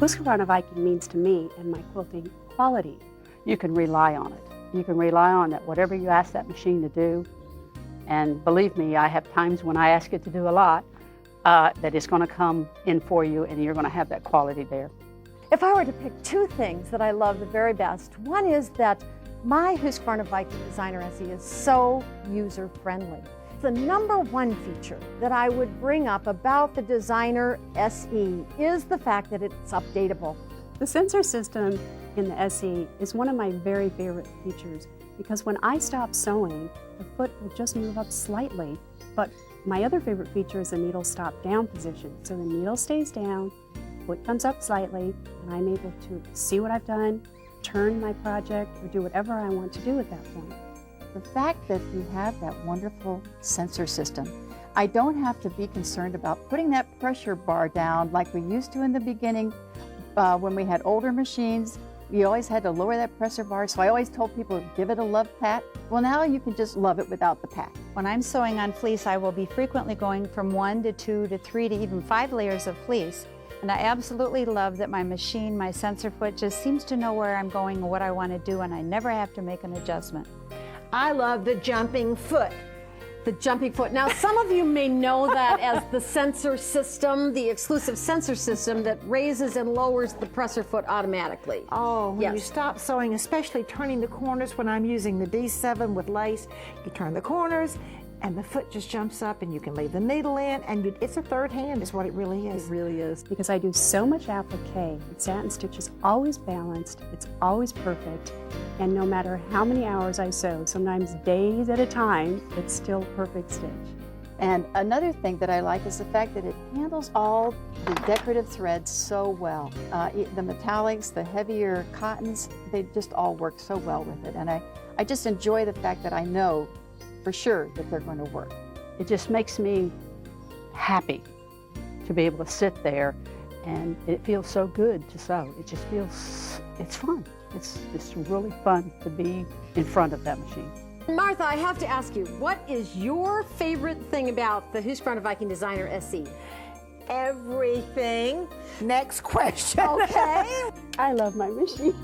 Husqvarna Viking means to me and my quilting quality. You can rely on it. You can rely on that whatever you ask that machine to do, and believe me, I have times when I ask it to do a lot, that it's going to come in for you and you're going to have that quality there. If I were to pick two things that I love the very best, one is that my Husqvarna Viking Designer SE is so user-friendly. The number one feature that I would bring up about the Designer SE is the fact that it's updatable. The sensor system in the SE is one of my very favorite features because when I stop sewing, the foot will just move up slightly. But my other favorite feature is the needle stop down position. So the needle stays down, foot comes up slightly, and I'm able to see what I've done, turn my project, or do whatever I want to do at that point. The fact that you have that wonderful sensor system, I don't have to be concerned about putting that pressure bar down like we used to in the beginning when we had older machines. You always had to lower that pressure bar, so I always told people, give it a love pat. Well, now you can just love it without the pat. When I'm sewing on fleece, I will be frequently going from 1 to 2 to 3 to even 5 layers of fleece. And I absolutely love that my machine, my sensor foot, just seems to know where I'm going and what I want to do, and I never have to make an adjustment. I love the jumping foot. The jumping foot. Now, some of you may know that as the sensor system, the exclusive sensor system that raises and lowers the presser foot automatically. Oh, when Yes. you stop sewing, especially turning the corners, when I'm using the D7 with lace, you turn the corners and the foot just jumps up and you can leave the needle in, and it's a third hand is what it really is. It really is. Because I do so much applique, the satin stitch is always balanced, it's always perfect, and no matter how many hours I sew, sometimes days at a time, it's still perfect stitch. And another thing that I like is the fact that it handles all the decorative threads so well. The metallics, the heavier cottons, they just all work so well with it. And I just enjoy the fact that I know for sure that they're going to work. It just makes me happy to be able to sit there, and it feels so good to sew. It just feels, it's fun. It's really fun to be in front of that machine. Martha, I have to ask you, what is your favorite thing about the Husqvarna Viking Designer SE? Everything. Next question. Okay. I love my machine.